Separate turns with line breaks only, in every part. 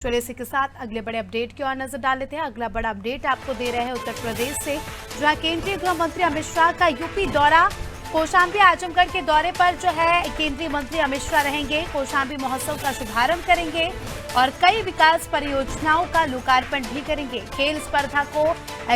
चलिए इसी के साथ अगले बड़े अपडेट की ओर नजर डाल लेते हैं। अगला बड़ा अपडेट आपको दे रहे हैं उत्तर प्रदेश से, जहां केंद्रीय गृह मंत्री अमित शाह का यूपी दौरा। कौशाम्बी आजमगढ़ के दौरे पर जो है केंद्रीय मंत्री अमित शाह रहेंगे, कौशाम्बी महोत्सव का शुभारंभ करेंगे और कई विकास परियोजनाओं का लोकार्पण भी करेंगे। खेल स्पर्धा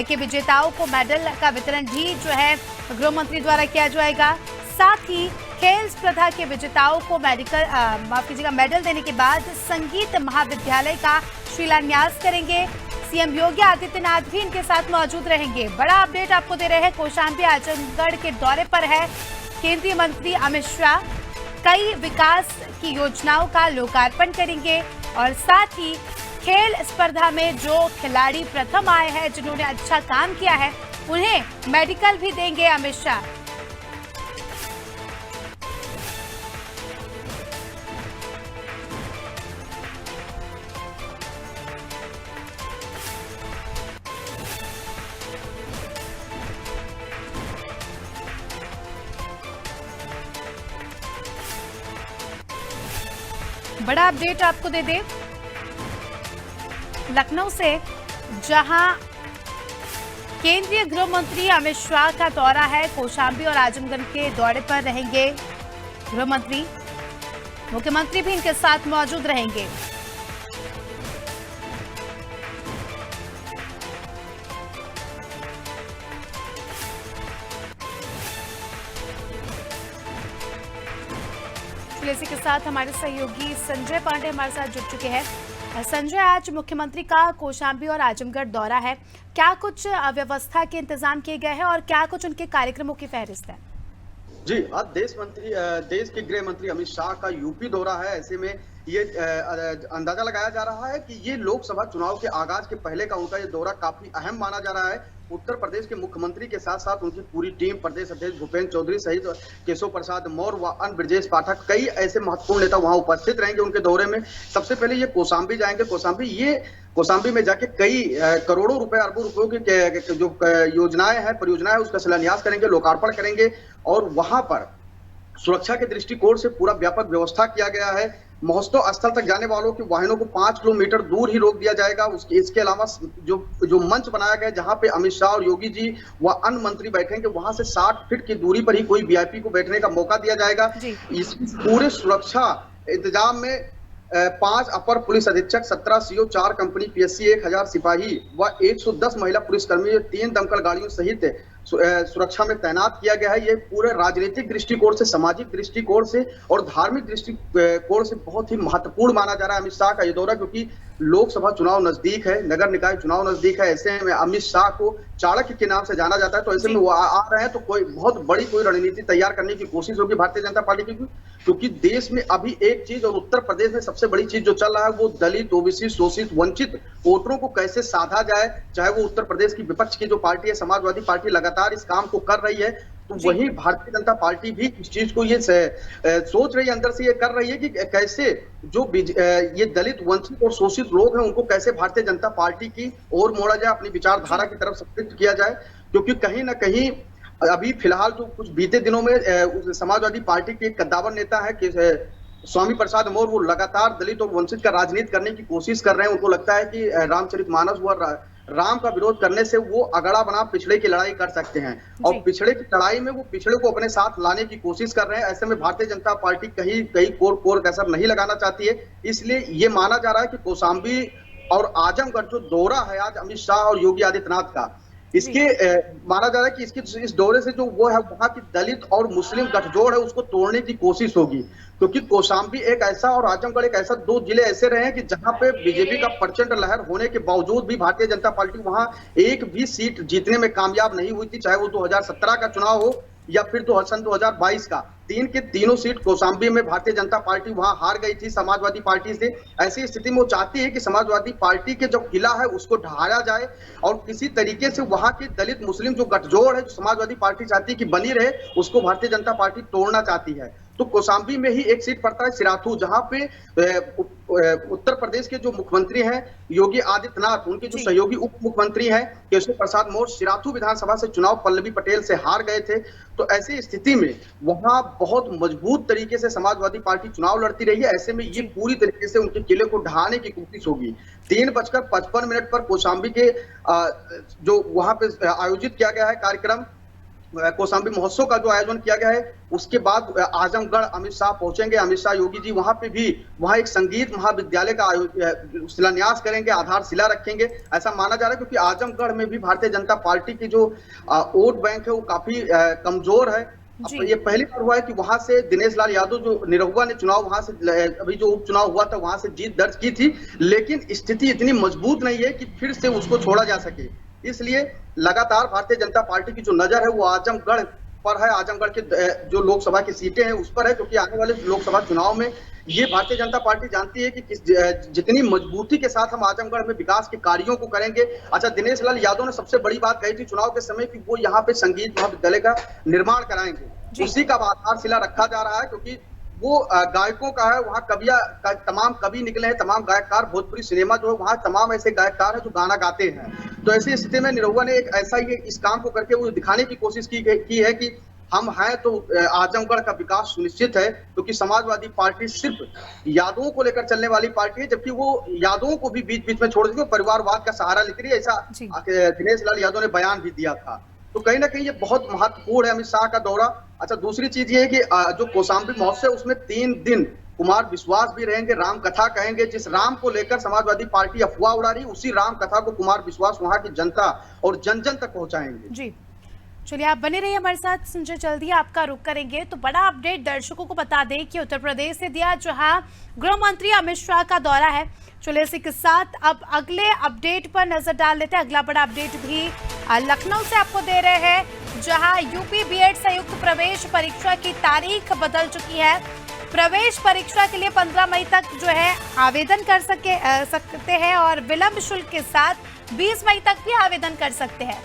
के विजेताओं को मेडल का वितरण भी जो है गृह मंत्री द्वारा किया जाएगा। साथ ही खेल स्पर्धा के विजेताओं को मेडल देने के बाद संगीत महाविद्यालय का शिलान्यास करेंगे। सीएम योगी आदित्यनाथ भी इनके साथ मौजूद रहेंगे। बड़ा अपडेट आपको दे रहे हैं, कौशाम्बी आजमगढ़ के दौरे पर है केंद्रीय मंत्री अमित शाह। कई विकास की योजनाओं का लोकार्पण करेंगे और साथ ही खेल स्पर्धा में जो खिलाड़ी प्रथम आए हैं, जिन्होंने अच्छा काम किया है, उन्हें मेडल भी देंगे अमित शाह। बड़ा अपडेट आपको दे दे लखनऊ से, जहां केंद्रीय गृह मंत्री अमित शाह का दौरा है। कौशाम्बी और आजमगढ़ के दौरे पर रहेंगे गृह मंत्री, मुख्यमंत्री भी इनके साथ मौजूद रहेंगे। इसी के साथ हमारे सहयोगी संजय पांडे हमारे साथ जुड़ चुके हैं। संजय, आज मुख्यमंत्री का कौशाम्बी और आजमगढ़ दौरा है, क्या कुछ व्यवस्था के इंतजाम किए गए हैं और क्या कुछ उनके कार्यक्रमों की फहरिस्त है?
जी, आज देश के गृह मंत्री अमित शाह का यूपी दौरा है। ऐसे में ये अंदाजा लगाया जा रहा है कि ये लोकसभा चुनाव के आगाज के पहले का उनका ये दौरा काफी अहम माना जा रहा है। उत्तर प्रदेश के मुख्यमंत्री के साथ साथ उनकी पूरी टीम, प्रदेश अध्यक्ष भूपेंद्र चौधरी सहित केशव प्रसाद मौर्य व अन्य ब्रजेश पाठक, कई ऐसे महत्वपूर्ण नेता वहां उपस्थित रहेंगे उनके दौरे में। सबसे पहले ये कौशाम्बी जाएंगे। कौशाम्बी में जाके कई करोड़ों रुपए, अरबों रुपयों की जो योजनाएं हैं, परियोजनाएं, उसका शिलान्यास करेंगे, लोकार्पण करेंगे और वहां पर सुरक्षा के दृष्टिकोण से पूरा व्यापक व्यवस्था किया गया है। महोत्सव स्थल तक जाने वालों के वाहनों को 5 किलोमीटर दूर ही रोक दिया जाएगा। इसके अलावा जो मंच बनाया गया, जहां पे अमित शाह और योगी जी व अन्य मंत्री बैठेंगे, वहां से 60 फीट की दूरी पर ही कोई वीआईपी को बैठने का मौका दिया जाएगा। इस पूरे सुरक्षा इंतजाम में 5 अपर पुलिस अधीक्षक, 17 सीओ, 4 कंपनी पीएससी, 1000 सिपाही व 110 महिला पुलिसकर्मी, 3 दमकल गाड़ियों सहित सुरक्षा में तैनात किया गया है। ये पूरे राजनीतिक दृष्टिकोण से, सामाजिक दृष्टिकोण से और धार्मिक दृष्टिकोण से बहुत ही महत्वपूर्ण माना जा रहा है अमित शाह का ये दौरा, क्योंकि लोकसभा चुनाव नजदीक है, नगर निकाय चुनाव नजदीक है। ऐसे में अमित शाह को चाणक्य के नाम से जाना जाता है, तो ऐसे में वो आ रहे हैं तो कोई बहुत बड़ी कोई रणनीति तैयार करने की कोशिश होगी भारतीय जनता पार्टी की, क्योंकि देश में अभी एक चीज और उत्तर प्रदेश में सबसे बड़ी चीज जो चल रहा है वो दलित, ओबीसी, शोषित, वंचित वोटरों को कैसे साधा जाए। चाहे वो उत्तर प्रदेश की विपक्ष की जो पार्टी है, समाजवादी पार्टी, लगातार इस काम को कर रही है, तो वही भारतीय जनता पार्टी भी इस चीज को ये सोच रही है, अंदर से ये कर रही है कि कैसे जो ये दलित, वंचित और शोषित लोग हैं, उनको कैसे भारतीय जनता पार्टी की ओर मोड़ा जाए, अपनी विचारधारा की तरफ संतृप्त किया जाए। क्योंकि कहीं ना कहीं अभी फिलहाल जो कुछ बीते दिनों में समाजवादी पार्टी के एक कद्दावर नेता है कि स्वामी प्रसाद मौर्य, वो लगातार दलित और वंचित का राजनीति करने की कोशिश कर रहे हैं। उनको लगता है कि रामचरितमानस व राम का विरोध करने से वो अगड़ा बना पिछड़े की लड़ाई कर सकते हैं, और पिछड़े की लड़ाई में वो पिछड़े को अपने साथ लाने की कोशिश कर रहे हैं। ऐसे में भारतीय जनता पार्टी कहीं कोर कसर नहीं लगाना चाहती है। इसलिए ये माना जा रहा है कि कौशाम्बी और आजमगढ़ जो दौरा है आज अमित शाह और योगी आदित्यनाथ का, इसके माना जा रहा है कि इस दौरे से जो वो है वहां की दलित और मुस्लिम गठजोड़ है, उसको तोड़ने की कोशिश होगी। क्योंकि कौशाम्बी एक ऐसा और आजमगढ़ एक ऐसा, 2 जिले ऐसे रहे हैं कि जहां पे बीजेपी का प्रचंड लहर होने के बावजूद भी भारतीय जनता पार्टी वहां एक भी सीट जीतने में कामयाब नहीं हुई थी। चाहे वो 2017 का चुनाव हो या फिर सन 2022 का, तीनों सीट कौशाम्बी में भारतीय जनता पार्टी वहां हार गई थी समाजवादी पार्टी से। ऐसी स्थिति में वो चाहती है कि समाजवादी पार्टी के जो किला है उसको ढहाया जाए और किसी तरीके से वहां के दलित, मुस्लिम जो गठजोड़ है, जो समाजवादी पार्टी चाहती है कि बनी रहे, उसको भारतीय जनता पार्टी तोड़ना चाहती है। तो कौशाम्बी में ही एक सीट पड़ता है सिराथू, जहां पे उत्तर प्रदेश के जो मुख्यमंत्री हैं योगी आदित्यनाथ, उनके जो सहयोगी उप मुख्यमंत्री हैं केशव प्रसाद मौर्य, सिराथू विधानसभा से चुनाव पल्लवी पटेल से हार गए थे। तो ऐसी स्थिति में वहां बहुत मजबूत तरीके से समाजवादी पार्टी चुनाव लड़ती रही है। ऐसे में ये पूरी तरीके से उनके किले को ढहाने की कोशिश होगी। 3:55 पर कौशाम्बी के जो वहां पे आयोजित किया गया है कार्यक्रम, कौशाम्बी महोत्सव का जो आयोजन किया गया है, उसके बाद आजमगढ़ अमित शाह पहुंचेंगे। अमित शाह योगी जी वहां एक संगीत महाविद्यालय का शिलान्यास करेंगे, आधारशिला रखेंगे, ऐसा माना जा रहा है। क्योंकि आजमगढ़ में भी भारतीय जनता पार्टी की जो वोट बैंक है वो काफी कमजोर है। अब ये पहली बार हुआ है कि वहां से दिनेश लाल यादव, जो निरहुआ ने चुनाव वहां से अभी जो उपचुनाव हुआ था वहां से जीत दर्ज की थी, लेकिन स्थिति इतनी मजबूत नहीं है कि फिर से उसको छोड़ा जा सके। इसलिए लगातार भारतीय जनता पार्टी की जो नजर है वो आजमगढ़ पर है। आजमगढ़ के जो लोकसभा की सीटें हैं उस पर है, क्योंकि आने वाले लोकसभा चुनाव में ये भारतीय जनता पार्टी जानती है कि जितनी मजबूती के साथ हम आजमगढ़ में विकास के कार्यों को करेंगे। अच्छा, दिनेश लाल यादव ने सबसे बड़ी बात कही थी चुनाव के समय कि वो यहाँ पे संगीत महाविद्यालय का निर्माण कराएंगे। उसी का आधारशिला रखा जा रहा है, क्योंकि वो गायकों का है। वहाँ तमाम कवि निकले हैं, तमाम गायककार, भोजपुरी सिनेमा जो है वहाँ तमाम ऐसे गायककार हैं जो गाना गाते हैं। तो ऐसी स्थिति में निरहुआ ने एक ऐसा ही इस काम को करके वो दिखाने की कोशिश की है कि हम हैं तो आजमगढ़ का विकास सुनिश्चित है। क्योंकि समाजवादी पार्टी सिर्फ यादवों को लेकर चलने वाली पार्टी है, जबकि वो यादवों को भी बीच बीच में छोड़ देती है, परिवारवाद का सहारा लेती है। ऐसा दिनेश लाल यादव ने बयान भी दिया था। तो कहीं ना कहीं ये बहुत महत्वपूर्ण है अमित शाह का दौरा। अच्छा, दूसरी चीज ये है कि जो कौशाम्बी महोत्सव है उसमें 3 दिन कुमार विश्वास भी रहेंगे, राम कथा कहेंगे। जिस राम को लेकर समाजवादी पार्टी अफवाह उड़ा रही, उसी राम कथा को कुमार विश्वास वहां की जनता और जन जन तक पहुंचाएंगे।
जी, चलिए आप बने रहिए हमारे साथ। संजय जल्दी आपका रुख करेंगे। तो बड़ा अपडेट दर्शकों को बता दें कि उत्तर प्रदेश से दिया, जहां गृह मंत्री अमित शाह का दौरा है। चलिए इसी के साथ अब अगले अपडेट पर नजर डाल लेते हैं। अगला बड़ा अपडेट भी लखनऊ से आपको दे रहे हैं, जहां यूपी बीएड संयुक्त प्रवेश परीक्षा की तारीख बदल चुकी है। प्रवेश परीक्षा के लिए 15 मई तक जो है आवेदन कर सकते हैं और विलंब शुल्क के साथ 20 मई तक भी आवेदन कर सकते हैं।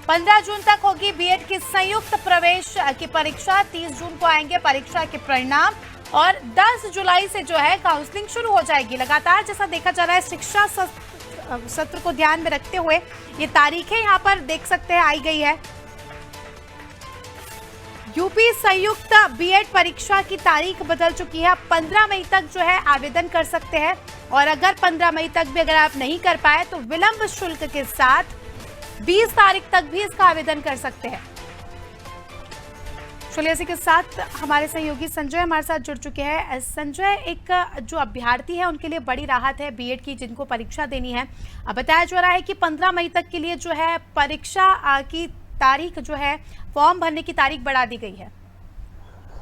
15 जून तक होगी बीएड की संयुक्त प्रवेश की परीक्षा। 30 जून को आएंगे परीक्षा के परिणाम और 10 जुलाई से जो है काउंसलिंग शुरू हो जाएगी। लगातार जैसा देखा जा रहा है, शिक्षा सत्र को ध्यान में रखते हुए ये तारीखें यहाँ पर देख सकते हैं आई गई है। यूपी संयुक्त बीएड परीक्षा की तारीख बदल चुकी है। 15 मई तक जो है आवेदन कर सकते हैं और अगर 15 मई तक भी अगर आप नहीं कर पाए तो विलंब शुल्क के साथ 20 तारीख तक भी इसका आवेदन कर सकते हैं। चलिए इसी के साथ हमारे सहयोगी संजय हमारे साथ जुड़ चुके हैं। संजय, एक जो अभ्यर्थी है उनके लिए बड़ी राहत है बीएड की, जिनको परीक्षा देनी है। अब बताया जा रहा है कि 15 मई तक के लिए जो है परीक्षा की तारीख जो है, फॉर्म भरने की तारीख बढ़ा दी गई है।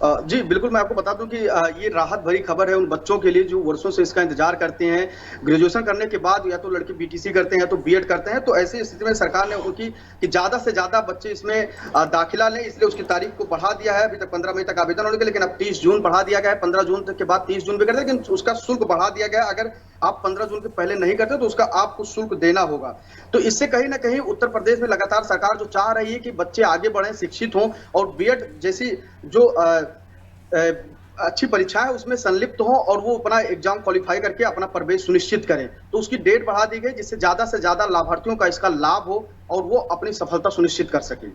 जी बिल्कुल, मैं आपको बता दूं कि ये राहत भरी खबर है उन बच्चों के लिए जो वर्षों से इसका इंतजार करते हैं। ग्रेजुएशन करने के बाद या तो लड़के बीटीसी करते हैं या तो बीएड करते हैं। तो ऐसी स्थिति में सरकार ने उनकी कि ज्यादा से ज्यादा बच्चे इसमें दाखिला लें, इसलिए उसकी तारीख को बढ़ा दिया है। अभी तक 15 मई तक आवेदन होने के, लेकिन अब 30 जून बढ़ा दिया गया है। 15 जून तक के बाद 30 जून भी करते हैं, लेकिन उसका शुल्क बढ़ा दिया गया है। अगर आप 15 जून के पहले नहीं करते तो उसका आपको शुल्क देना होगा। तो इससे कहीं ना कहीं उत्तर प्रदेश में लगातार सरकार जो चाह रही है कि बच्चे आगे बढ़ें, शिक्षित हों और बीएड जैसी जो अच्छी परीक्षा है उसमें संलिप्त हो और वो अपना एग्जाम क्वालिफाई करके अपना प्रवेश सुनिश्चित करें। तो उसकी डेट बढ़ा दी गई, जिससे ज्यादा से ज्यादा लाभार्थियों का इसका लाभ हो और वो अपनी सफलता सुनिश्चित कर सके।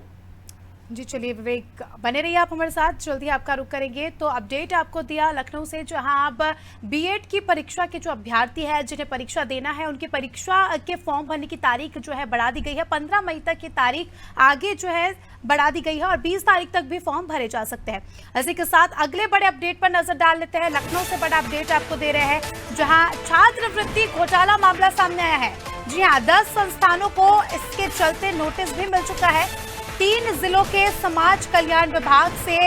जी चलिए विवेक, बने रहिए आप हमारे साथ, जल्दी आपका रुख करेंगे। तो अपडेट आपको दिया लखनऊ से, जहां अब बीएड की परीक्षा के जो अभ्यर्थी है जिन्हें परीक्षा देना है, उनकी परीक्षा के फॉर्म भरने की तारीख जो है बढ़ा दी गई है। 15 मई तक की तारीख आगे जो है बढ़ा दी गई है और 20 तारीख तक भी फॉर्म भरे जा सकते हैं। इसी के साथ अगले बड़े अपडेट पर नजर डाल लेते हैं। लखनऊ से बड़ा अपडेट आपको दे रहे हैं, जहां छात्रवृत्ति घोटाला मामला सामने आया है। जी हाँ, 10 संस्थानों को इसके चलते नोटिस भी मिल चुका है। 3 जिलों के समाज कल्याण विभाग से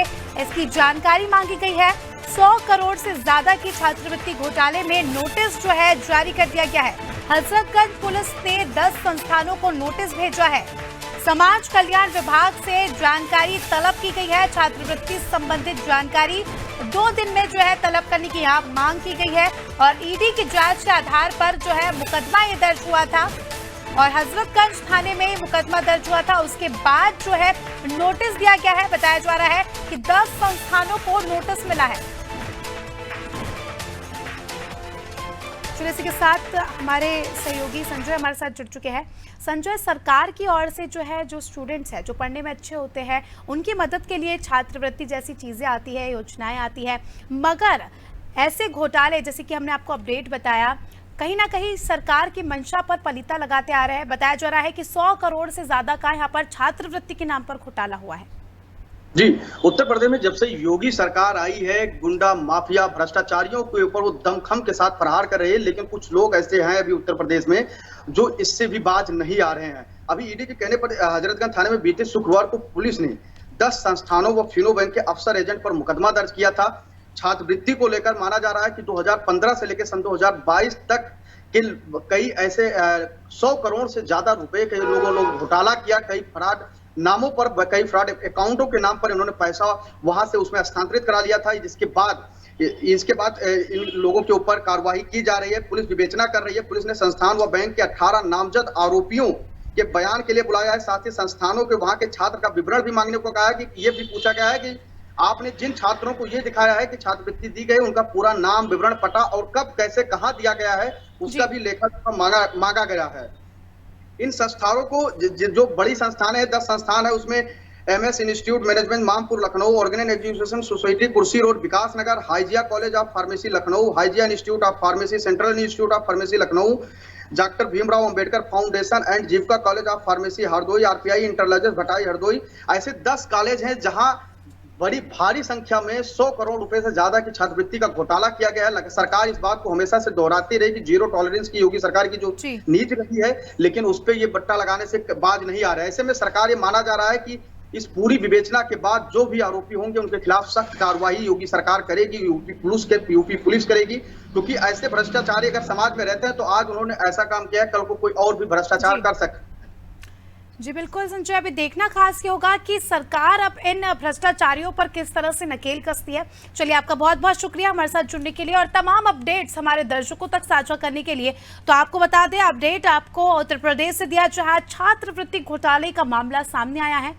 इसकी जानकारी मांगी गई है। 100 करोड़ से ज्यादा की छात्रवृत्ति घोटाले में नोटिस जो है जारी कर दिया गया है। हजरतगंज पुलिस ने 10 संस्थानों को नोटिस भेजा है। समाज कल्याण विभाग से जानकारी तलब की गई है। छात्रवृत्ति संबंधित जानकारी 2 दिन में जो है तलब करने की यहाँ मांग की गई है और ईडी की जांच के आधार पर जो है मुकदमा ये दर्ज हुआ था। और हजरतगंज थाने में मुकदमा दर्ज हुआ था। उसके बाद जो है नोटिस दिया गया है। बताया जा रहा है कि 10 संस्थानों को नोटिस मिला है। चलिए इसी के साथ हमारे सहयोगी संजय हमारे साथ जुड़ चुके हैं। संजय, सरकार की ओर से जो स्टूडेंट्स हैं, जो पढ़ने में अच्छे होते हैं, उनकी मदद के लिए छात्रवृत्ति जैसी चीज़ें आती है, योजनाएं आती है, मगर ऐसे घोटाले जैसे कि हमने आपको अपडेट बताया, कहीं ना कहीं सरकार की मंशा पर पलीता लगाते आ रहे हैं। बताया जा रहा है कि 100 करोड़ से ज्यादा का यहाँ पर छात्रवृत्ति के नाम पर घोटाला हुआ है।
जी, उत्तर प्रदेश में जब से योगी सरकार आई है, गुंडा माफिया भ्रष्टाचारियों के ऊपर वो दमखम के साथ प्रहार कर रहे हैं। लेकिन कुछ लोग ऐसे हैं अभी उत्तर प्रदेश में जो इससे भी बाज नहीं आ रहे हैं। अभी ईडी के कहने पर हजरतगंज थाने में बीते शुक्रवार को पुलिस ने 10 संस्थानों व फिनो बैंक के अफसर एजेंट पर मुकदमा दर्ज किया था। छात्रवृत्ति को लेकर माना जा रहा है कि 2015 से लेकर सन 2022 तक के कई ऐसे 100 करोड़ से ज्यादा रुपए के लोगों ने घोटाला किया। कई फ्रॉड नामों पर, कई फ्रॉड अकाउंटों के नाम पर इन्होंने पैसा वहां से उसमें हस्तांतरित करा लिया था। इसके बाद इन लोगों के ऊपर कार्रवाई की जा रही है। पुलिस विवेचना कर रही है। पुलिस ने संस्थान व बैंक के 18 नामजद आरोपियों के बयान के लिए बुलाया है। साथ ही संस्थानों के वहां के छात्र का विवरण भी मांगने को कहा है। कि ये भी पूछा गया है कि आपने जिन छात्रों को ये दिखाया है कि छात्रवृत्ति दी गई, उनका पूरा नाम, विवरण, पता और कब, कैसे, कहां दिया गया है, उसका भी लेखा मांगा गया है। इन संस्थानों को जो बड़ी संस्थान है, 10 संस्थान है, उसमें MS institute management Mampur Lucknow, organise education society Kursi road Vikas Nagar, Hygia college of pharmacy Lucknow, Hygia institute of pharmacy, central institute of pharmacy Lucknow, doctor Bhimrao Ambedkar foundation and Jeevika college of pharmacy Hardoi, RPI इंटरलॉजिस्ट भटाई हरदोई। ऐसे 10 कॉलेज हैं जहां बड़ी भारी संख्या में 100 करोड़ रुपए से ज्यादा की छात्रवृत्ति का घोटाला किया गया है। सरकार इस बात को हमेशा से दोहराती रही कि जीरो टॉलरेंस की योगी सरकार की जो नीति रही है, लेकिन उस पे ये बट्टा लगाने से बाज नहीं आ रहा है। ऐसे में सरकार ये माना जा रहा है कि इस पूरी विवेचना के बाद जो भी आरोपी होंगे उनके खिलाफ सख्त कार्रवाई योगी सरकार करेगी, यूपी पुलिस करेगी। क्योंकि ऐसे भ्रष्टाचारी अगर समाज में रहते हैं तो आज उन्होंने ऐसा काम किया, कल को कोई और भी भ्रष्टाचार कर सकता।
जी बिल्कुल संजय, अभी देखना खास ये होगा कि सरकार अब इन भ्रष्टाचारियों पर किस तरह से नकेल कसती है। चलिए, आपका बहुत बहुत शुक्रिया हमारे साथ जुड़ने के लिए और तमाम अपडेट्स हमारे दर्शकों तक साझा करने के लिए। तो आपको बता दें, अपडेट आपको उत्तर प्रदेश से दिया, जहां छात्रवृत्ति घोटाले का मामला सामने आया है।